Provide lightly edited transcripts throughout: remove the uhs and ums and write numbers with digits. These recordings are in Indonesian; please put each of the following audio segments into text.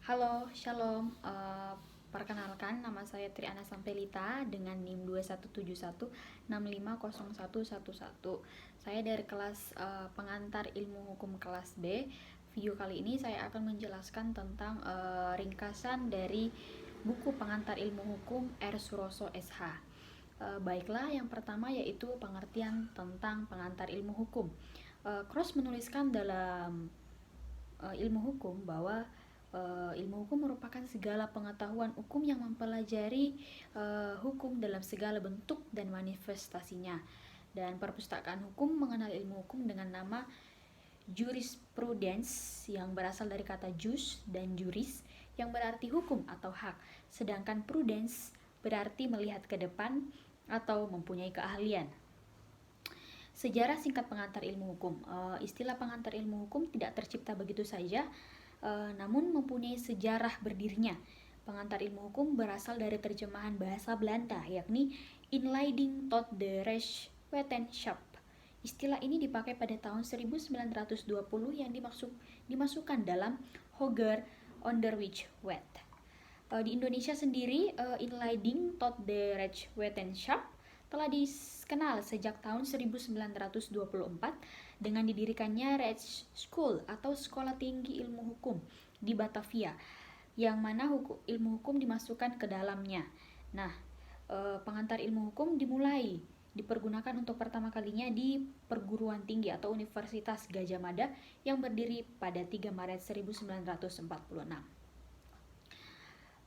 Halo, Shalom. Perkenalkan, nama saya Triana Sampelita dengan NIM 2171650111. Saya dari kelas pengantar ilmu hukum kelas B. Video kali ini saya akan menjelaskan tentang ringkasan dari buku pengantar ilmu hukum R. Suroso SH. Baiklah, yang pertama yaitu pengertian tentang pengantar ilmu hukum. Cross menuliskan dalam ilmu hukum bahwa ilmu hukum merupakan segala pengetahuan hukum yang mempelajari hukum dalam segala bentuk dan manifestasinya. Dan perpustakaan hukum mengenal ilmu hukum dengan nama jurisprudence yang berasal dari kata jus dan juris yang berarti hukum atau hak, sedangkan prudence berarti melihat ke depan atau mempunyai keahlian. Sejarah singkat pengantar ilmu hukum. Istilah pengantar ilmu hukum tidak tercipta begitu saja, namun mempunyai sejarah berdirinya. Pengantar ilmu hukum berasal dari terjemahan bahasa Belanda, yakni Inleiding tot de Rechtswetenschap. Istilah ini dipakai pada tahun 1920 yang dimasukkan dalam Hoger Onderwijswet. Di Indonesia sendiri, Inleiding tot de Rechtswetenschap telah dikenal sejak tahun 1924 dengan didirikannya Rechtschool atau Sekolah Tinggi Ilmu Hukum di Batavia, yang mana ilmu hukum dimasukkan ke dalamnya. Nah, pengantar ilmu hukum dipergunakan untuk pertama kalinya di perguruan tinggi atau Universitas Gadjah Mada yang berdiri pada 3 Maret 1946.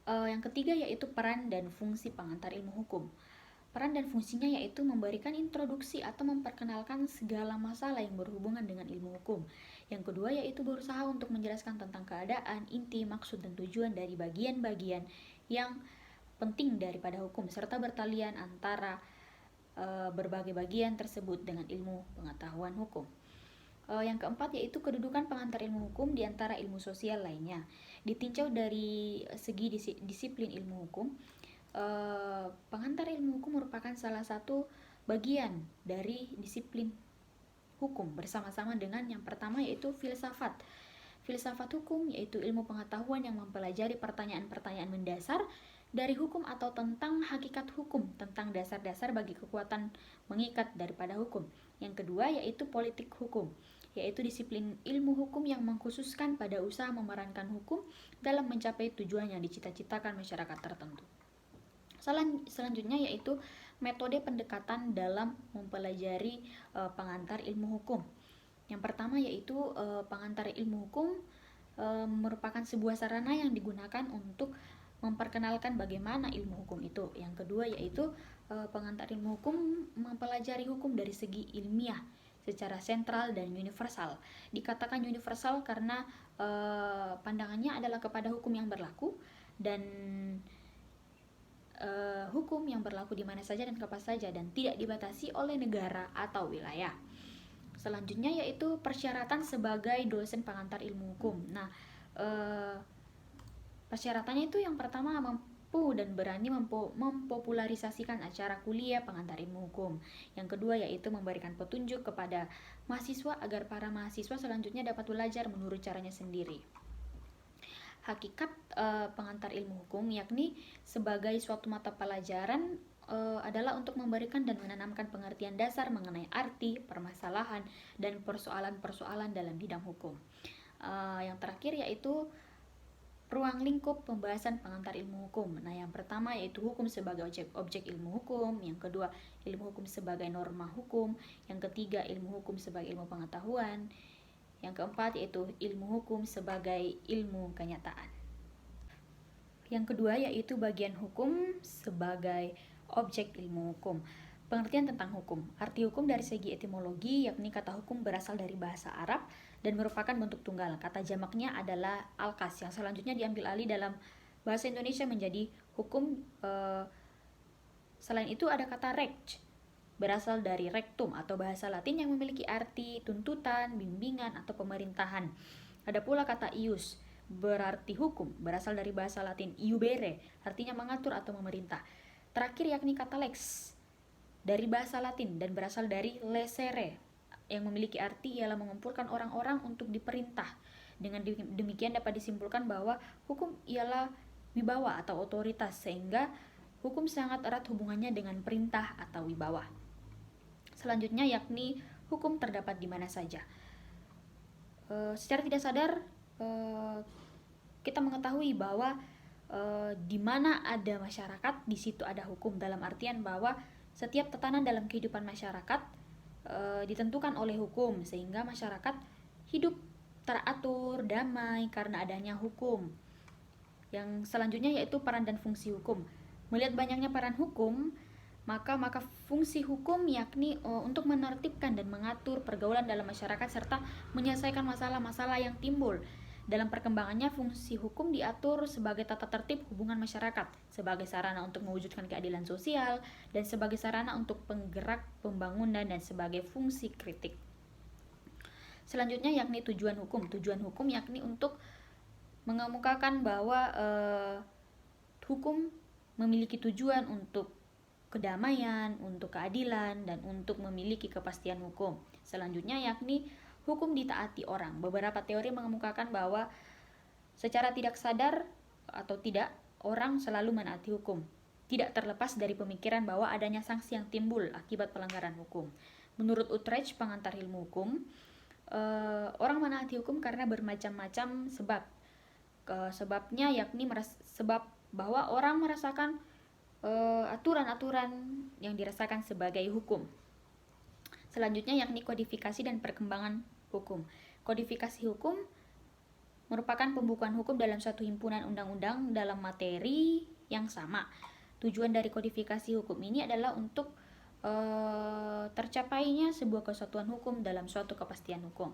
Yang ketiga yaitu peran dan fungsi pengantar ilmu hukum. Peran dan fungsinya yaitu memberikan introduksi atau memperkenalkan segala masalah yang berhubungan dengan ilmu hukum. Yang kedua yaitu berusaha untuk menjelaskan tentang keadaan, inti, maksud, dan tujuan dari bagian-bagian yang penting daripada hukum, serta bertalian antara berbagai bagian tersebut dengan ilmu pengetahuan hukum. Yang keempat yaitu kedudukan pengantar ilmu hukum di antara ilmu sosial lainnya. Ditinjau dari segi disiplin ilmu hukum, pengantar ilmu hukum merupakan salah satu bagian dari disiplin hukum bersama-sama dengan yang pertama yaitu filsafat. Filsafat hukum yaitu ilmu pengetahuan yang mempelajari pertanyaan-pertanyaan mendasar dari hukum atau tentang hakikat hukum, tentang dasar-dasar bagi kekuatan mengikat daripada hukum. Yang kedua yaitu politik hukum, yaitu disiplin ilmu hukum yang mengkhususkan pada usaha memerankan hukum dalam mencapai tujuan yang dicita-citakan masyarakat tertentu. Selanjutnya yaitu metode pendekatan dalam mempelajari pengantar ilmu hukum. Yang pertama yaitu pengantar ilmu hukum merupakan sebuah sarana yang digunakan untuk memperkenalkan bagaimana ilmu hukum itu. Yang kedua yaitu pengantar ilmu hukum mempelajari hukum dari segi ilmiah secara sentral dan universal. Dikatakan universal karena pandangannya adalah kepada hukum yang berlaku dan hukum yang berlaku di mana saja dan kapan saja dan tidak dibatasi oleh negara atau wilayah. Selanjutnya yaitu persyaratan sebagai dosen pengantar ilmu hukum. Nah, persyaratannya itu yang pertama mampu dan berani mempopularisasikan acara kuliah pengantar ilmu hukum. Yang kedua yaitu memberikan petunjuk kepada mahasiswa agar para mahasiswa selanjutnya dapat belajar menurut caranya sendiri. Hakikat pengantar ilmu hukum yakni sebagai suatu mata pelajaran adalah untuk memberikan dan menanamkan pengertian dasar mengenai arti, permasalahan, dan persoalan-persoalan dalam bidang hukum. Yang terakhir yaitu ruang lingkup pembahasan pengantar ilmu hukum. Nah, yang pertama yaitu hukum sebagai objek ilmu hukum, yang kedua ilmu hukum sebagai norma hukum, yang ketiga ilmu hukum sebagai ilmu pengetahuan, yang keempat yaitu ilmu hukum sebagai ilmu kenyataan. Yang kedua yaitu bagian hukum sebagai objek ilmu hukum. Pengertian tentang hukum. Arti hukum dari segi etimologi yakni kata hukum berasal dari bahasa Arab dan merupakan bentuk tunggal. Kata jamaknya adalah alkas yang selanjutnya diambil alih dalam bahasa Indonesia menjadi hukum. Selain itu ada kata rect, berasal dari rectum atau bahasa Latin yang memiliki arti tuntutan, bimbingan, atau pemerintahan. Ada pula kata ius, berarti hukum, berasal dari bahasa Latin iubere, artinya mengatur atau memerintah. Terakhir yakni kata lex, dari bahasa Latin dan berasal dari lesere, yang memiliki arti ialah mengumpulkan orang-orang untuk diperintah. Dengan demikian dapat disimpulkan bahwa hukum ialah wibawa atau otoritas, sehingga hukum sangat erat hubungannya dengan perintah atau wibawa. Selanjutnya yakni hukum terdapat di mana saja. Secara tidak sadar kita mengetahui bahwa di mana ada masyarakat, di situ ada hukum, dalam artian bahwa setiap tatanan dalam kehidupan masyarakat ditentukan oleh hukum, sehingga masyarakat hidup teratur, damai karena adanya hukum. Yang selanjutnya yaitu peran dan fungsi hukum. Melihat banyaknya peran hukum, maka fungsi hukum yakni untuk menertibkan dan mengatur pergaulan dalam masyarakat serta menyelesaikan masalah-masalah yang timbul. Dalam perkembangannya, fungsi hukum diatur sebagai tata tertib hubungan masyarakat, sebagai sarana untuk mewujudkan keadilan sosial, dan sebagai sarana untuk penggerak pembangunan, dan sebagai fungsi kritik. Selanjutnya yakni tujuan hukum. Tujuan hukum yakni untuk mengemukakan bahwa hukum memiliki tujuan untuk kedamaian, untuk keadilan, dan untuk memiliki kepastian hukum. Selanjutnya yakni hukum ditaati orang. Beberapa teori mengemukakan bahwa secara tidak sadar atau tidak, orang selalu menaati hukum, tidak terlepas dari pemikiran bahwa adanya sanksi yang timbul akibat pelanggaran hukum. Menurut Utrecht, pengantar ilmu hukum, orang menaati hukum karena bermacam-macam sebab. Sebabnya yakni sebab bahwa orang merasakan aturan-aturan yang dirasakan sebagai hukum. Selanjutnya yakni kodifikasi dan perkembangan hukum. Kodifikasi hukum merupakan pembukuan hukum dalam suatu himpunan undang-undang dalam materi yang sama. Tujuan dari kodifikasi hukum ini adalah untuk tercapainya sebuah kesatuan hukum dalam suatu kepastian hukum.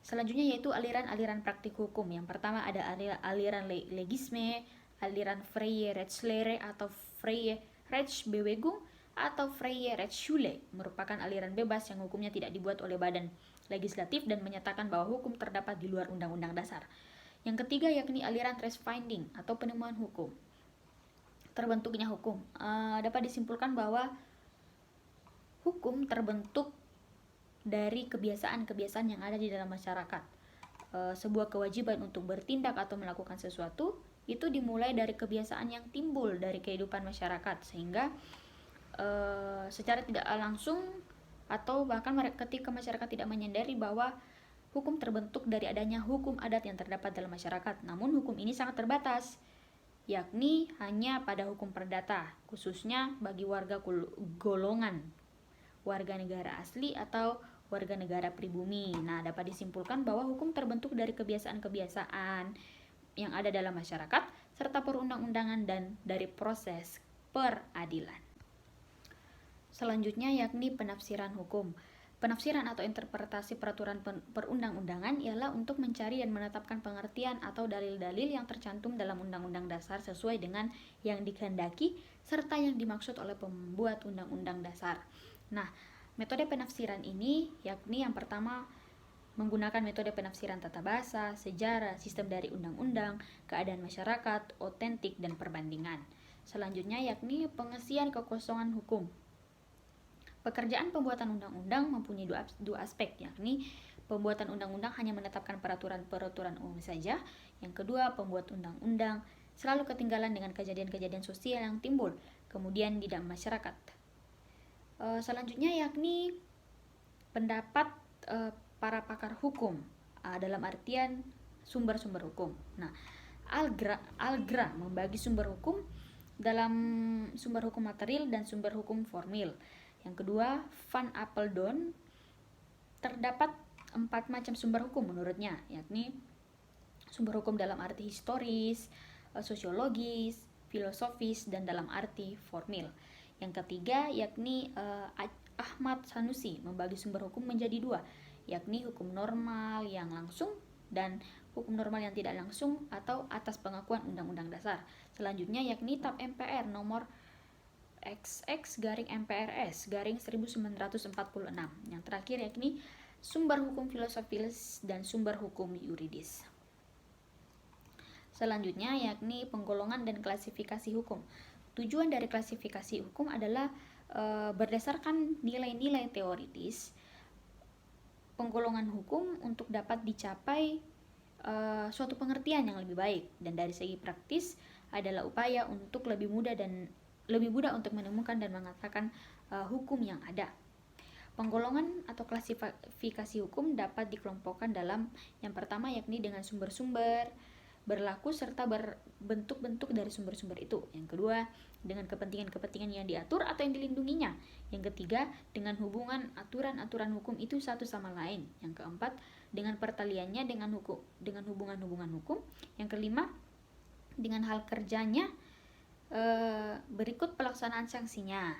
Selanjutnya yaitu aliran-aliran praktik hukum. Yang pertama ada aliran legisme, aliran freie Rechtslehre atau freie Rechtsbewegung atau freie Rechtsschule, merupakan aliran bebas yang hukumnya tidak dibuat oleh badan legislatif dan menyatakan bahwa hukum terdapat di luar undang-undang dasar. Yang ketiga yakni aliran Rechtsfinding atau penemuan hukum. Terbentuknya hukum dapat disimpulkan bahwa hukum terbentuk dari kebiasaan-kebiasaan yang ada di dalam masyarakat. Sebuah kewajiban untuk bertindak atau melakukan sesuatu itu dimulai dari kebiasaan yang timbul dari kehidupan masyarakat, sehingga secara tidak langsung atau bahkan ketika masyarakat tidak menyadari bahwa hukum terbentuk dari adanya hukum adat yang terdapat dalam masyarakat. Namun hukum ini sangat terbatas, yakni hanya pada hukum perdata, khususnya bagi warga golongan warga negara asli atau warga negara pribumi. Nah, dapat disimpulkan bahwa hukum terbentuk dari kebiasaan-kebiasaan yang ada dalam masyarakat serta perundang-undangan dan dari proses peradilan. Selanjutnya yakni penafsiran hukum. Penafsiran atau interpretasi peraturan perundang-undangan ialah untuk mencari dan menetapkan pengertian atau dalil-dalil yang tercantum dalam undang-undang dasar sesuai dengan yang dikehendaki serta yang dimaksud oleh pembuat undang-undang dasar. Nah, metode penafsiran ini yakni yang pertama menggunakan metode penafsiran tata bahasa, sejarah, sistem dari undang-undang, keadaan masyarakat, otentik, dan perbandingan. Selanjutnya yakni pengisian kekosongan hukum. Pekerjaan pembuatan undang-undang mempunyai dua aspek, yakni pembuatan undang-undang hanya menetapkan peraturan-peraturan umum saja. Yang kedua, pembuat undang-undang selalu ketinggalan dengan kejadian-kejadian sosial yang timbul kemudian di dalam masyarakat. Selanjutnya yakni pendapat para pakar hukum dalam artian sumber-sumber hukum. Nah, Algra membagi sumber hukum dalam sumber hukum material dan sumber hukum formil. Yang kedua, Van Apeldoorn, terdapat 4 macam sumber hukum menurutnya, yakni sumber hukum dalam arti historis, sosiologis, filosofis, dan dalam arti formil. Yang ketiga yakni Ahmad Sanusi membagi sumber hukum menjadi 2, yakni hukum normal yang langsung dan hukum normal yang tidak langsung atau atas pengakuan Undang-Undang Dasar. Selanjutnya yakni TAP MPR nomor XX/MPRS/1946. Yang terakhir yakni sumber hukum filosofis dan sumber hukum yuridis. Selanjutnya yakni penggolongan dan klasifikasi hukum. Tujuan dari klasifikasi hukum adalah berdasarkan nilai-nilai teoritis penggolongan hukum untuk dapat dicapai suatu pengertian yang lebih baik, dan dari segi praktis adalah upaya untuk lebih mudah untuk menemukan dan mengatakan hukum yang ada. Penggolongan atau klasifikasi hukum dapat dikelompokkan dalam yang pertama yakni dengan sumber-sumber berlaku serta berbentuk-bentuk dari sumber-sumber itu. Yang kedua, dengan kepentingan-kepentingan yang diatur atau yang dilindunginya. Yang ketiga, dengan hubungan aturan-aturan hukum itu satu sama lain. Yang keempat, dengan pertaliannya dengan hubungan-hubungan hukum. Yang kelima, dengan hal kerjanya berikut pelaksanaan sanksinya.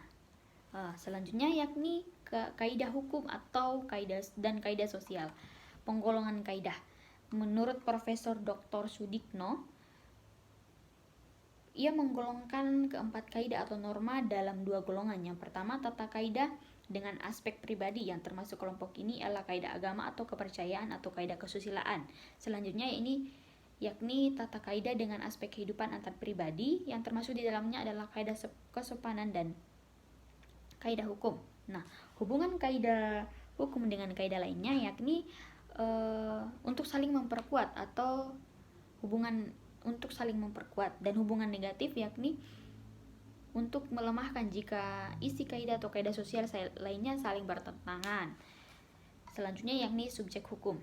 Selanjutnya yakni kaidah hukum atau kaidah sosial. Penggolongan kaidah. Menurut Profesor Dr. Sudikno, ia menggolongkan keempat kaidah atau norma dalam dua golongan. Yang pertama, tata kaidah dengan aspek pribadi, yang termasuk kelompok ini adalah kaidah agama atau kepercayaan atau kaidah kesusilaan. Selanjutnya yakni tata kaidah dengan aspek kehidupan antar pribadi, yang termasuk di dalamnya adalah kaidah kesopanan dan kaidah hukum. Nah, hubungan kaidah hukum dengan kaidah lainnya yakni untuk saling memperkuat atau hubungan untuk saling memperkuat, dan hubungan negatif yakni untuk melemahkan jika isi kaidah atau kaidah sosial lainnya saling bertentangan. Selanjutnya yakni subjek hukum.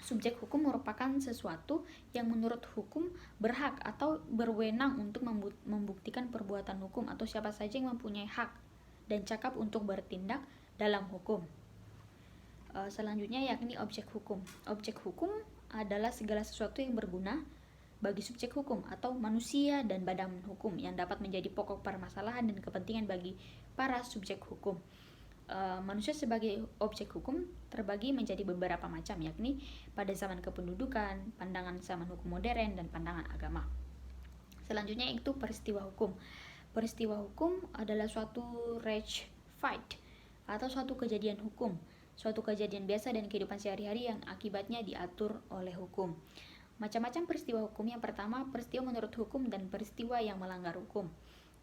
Subjek hukum merupakan sesuatu yang menurut hukum berhak atau berwenang untuk membuktikan perbuatan hukum, atau siapa saja yang mempunyai hak dan cakap untuk bertindak dalam hukum. Selanjutnya yakni objek hukum. Objek hukum adalah segala sesuatu yang berguna bagi subjek hukum atau manusia dan badan hukum yang dapat menjadi pokok permasalahan dan kepentingan bagi para subjek hukum. Manusia sebagai objek hukum terbagi menjadi beberapa macam, yakni pada zaman kependudukan, pandangan zaman hukum modern, dan pandangan agama. Selanjutnya itu peristiwa hukum. Peristiwa hukum adalah suatu rage fight atau suatu kejadian hukum, suatu kejadian biasa dan kehidupan sehari-hari yang akibatnya diatur oleh hukum. Macam-macam peristiwa hukum. Yang pertama, peristiwa menurut hukum dan peristiwa yang melanggar hukum.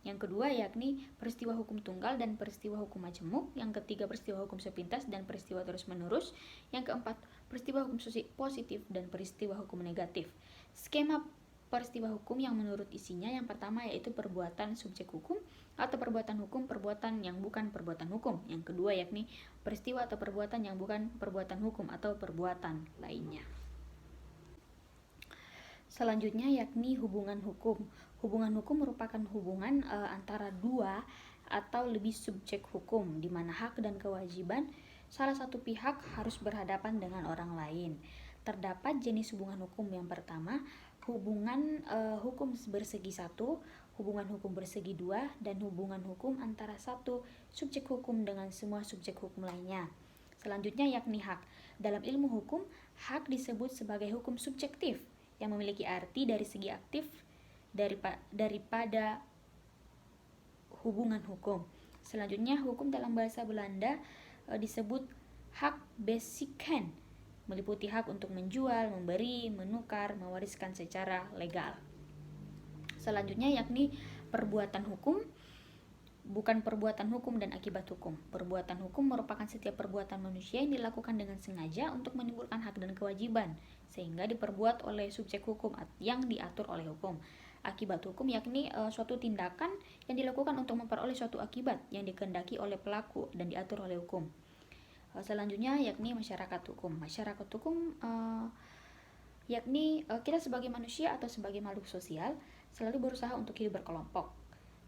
Yang kedua yakni peristiwa hukum tunggal dan peristiwa hukum majemuk. Yang ketiga, peristiwa hukum sepintas dan peristiwa terus-menerus. Yang keempat, peristiwa hukum positif dan peristiwa hukum negatif. Skema peristiwa hukum yang menurut isinya, yang pertama yaitu perbuatan subjek hukum atau perbuatan hukum perbuatan yang bukan perbuatan hukum. Yang kedua yakni peristiwa atau perbuatan yang bukan perbuatan hukum atau perbuatan lainnya. Selanjutnya yakni hubungan hukum. Hubungan hukum merupakan hubungan antara dua atau lebih subjek hukum, di mana hak dan kewajiban salah satu pihak harus berhadapan dengan orang lain. Terdapat jenis hubungan hukum. Yang pertama, hubungan hukum bersegi satu, hubungan hukum bersegi dua, dan hubungan hukum antara satu subjek hukum dengan semua subjek hukum lainnya. Selanjutnya yakni hak. Dalam ilmu hukum, hak disebut sebagai hukum subjektif yang memiliki arti dari segi aktif daripada hubungan hukum. Selanjutnya, hukum dalam bahasa Belanda disebut hak besigheidsrecht, meliputi hak untuk menjual, memberi, menukar, mewariskan secara legal. Selanjutnya yakni perbuatan hukum, bukan perbuatan hukum dan akibat hukum. Perbuatan hukum merupakan setiap perbuatan manusia yang dilakukan dengan sengaja untuk menimbulkan hak dan kewajiban, sehingga diperbuat oleh subjek hukum yang diatur oleh hukum. Akibat hukum yakni suatu tindakan yang dilakukan untuk memperoleh suatu akibat yang dikehendaki oleh pelaku dan diatur oleh hukum. Selanjutnya yakni masyarakat hukum. Masyarakat hukum yakni kita sebagai manusia atau sebagai makhluk sosial selalu berusaha untuk hidup berkelompok.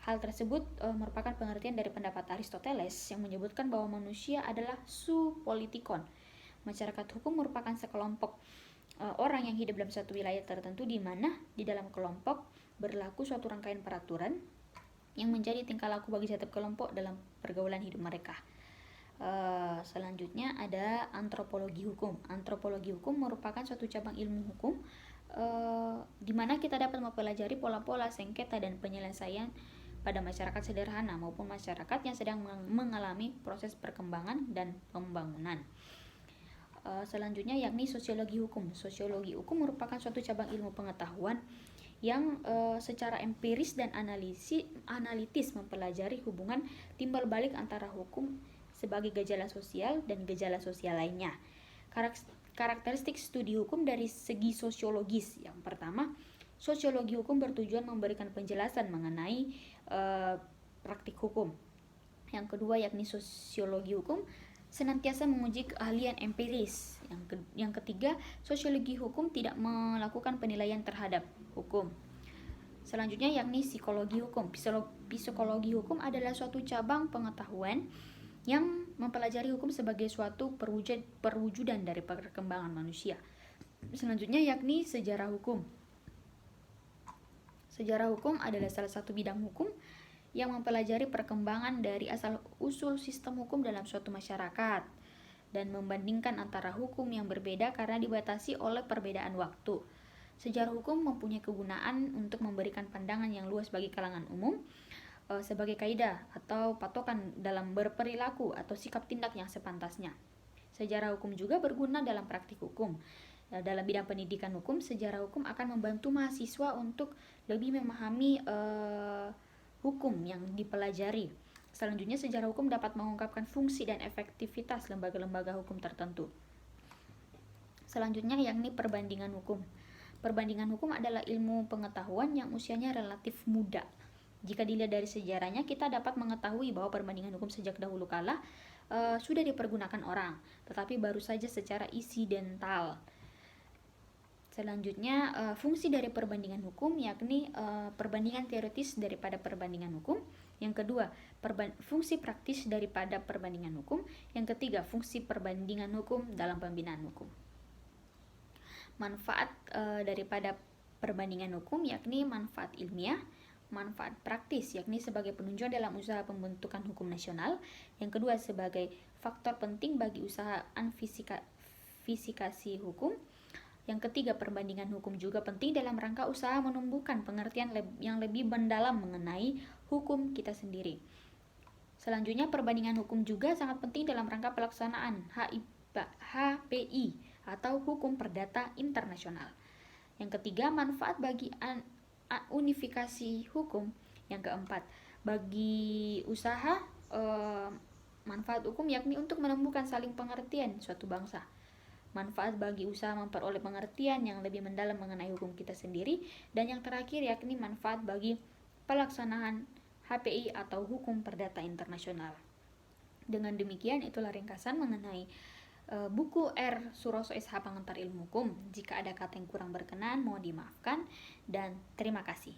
Hal tersebut merupakan pengertian dari pendapat Aristoteles yang menyebutkan bahwa manusia adalah supolitikon. Masyarakat hukum merupakan sekelompok orang yang hidup dalam suatu wilayah tertentu, di mana di dalam kelompok berlaku suatu rangkaian peraturan yang menjadi tingkah laku bagi setiap kelompok dalam pergaulan hidup mereka. Selanjutnya ada antropologi hukum. Antropologi hukum merupakan suatu cabang ilmu hukum di mana kita dapat mempelajari pola-pola sengketa dan penyelesaian pada masyarakat sederhana maupun masyarakat yang sedang mengalami proses perkembangan dan pembangunan. Selanjutnya yakni sosiologi hukum. Sosiologi hukum merupakan suatu cabang ilmu pengetahuan yang secara empiris dan analitis mempelajari hubungan timbal balik antara hukum sebagai gejala sosial dan gejala sosial lainnya. Karakteristik studi hukum dari segi sosiologis. Yang pertama, sosiologi hukum bertujuan memberikan penjelasan mengenai praktik hukum. Yang kedua, yakni sosiologi hukum senantiasa menguji keahlian empiris. Yang ketiga, sosiologi hukum tidak melakukan penilaian terhadap hukum. Selanjutnya yakni psikologi hukum. Psikologi hukum adalah suatu cabang pengetahuan yang mempelajari hukum sebagai suatu perwujudan dari perkembangan manusia. Selanjutnya yakni sejarah hukum. Sejarah hukum adalah salah satu bidang hukum yang mempelajari perkembangan dari asal-usul sistem hukum dalam suatu masyarakat dan membandingkan antara hukum yang berbeda karena dibatasi oleh perbedaan waktu. Sejarah hukum mempunyai kegunaan untuk memberikan pandangan yang luas bagi kalangan umum sebagai kaidah atau patokan dalam berperilaku atau sikap tindak yang sepantasnya. Sejarah hukum juga berguna dalam praktik hukum. Dalam bidang pendidikan hukum, sejarah hukum akan membantu mahasiswa untuk lebih memahami hukum yang dipelajari. Selanjutnya, sejarah hukum dapat mengungkapkan fungsi dan efektivitas lembaga-lembaga hukum tertentu. Selanjutnya yakni perbandingan hukum. Perbandingan hukum adalah ilmu pengetahuan yang usianya relatif muda. Jika dilihat dari sejarahnya, kita dapat mengetahui bahwa perbandingan hukum sejak dahulu kala sudah dipergunakan orang, tetapi baru saja secara insidental. Selanjutnya, fungsi dari perbandingan hukum yakni perbandingan teoritis daripada perbandingan hukum. Yang kedua, fungsi praktis daripada perbandingan hukum. Yang ketiga, fungsi perbandingan hukum dalam pembinaan hukum. Manfaat daripada perbandingan hukum yakni manfaat ilmiah, manfaat praktis yakni sebagai penunjang dalam usaha pembentukan hukum nasional. Yang kedua, sebagai faktor penting bagi usaha fisikasi hukum. Yang ketiga, perbandingan hukum juga penting dalam rangka usaha menumbuhkan pengertian yang lebih mendalam mengenai hukum kita sendiri. Selanjutnya, perbandingan hukum juga sangat penting dalam rangka pelaksanaan HPI atau Hukum Perdata Internasional. Yang ketiga, manfaat bagi unifikasi hukum. Yang keempat, bagi usaha manfaat hukum yakni untuk menumbuhkan saling pengertian suatu bangsa. Manfaat bagi usaha memperoleh pengertian yang lebih mendalam mengenai hukum kita sendiri. Dan yang terakhir yakni manfaat bagi pelaksanaan HPI atau Hukum Perdata Internasional. Dengan demikian, itulah ringkasan mengenai buku R. Suroso SH Pengantar Ilmu Hukum. Jika ada kata yang kurang berkenan, mohon dimaafkan dan terima kasih.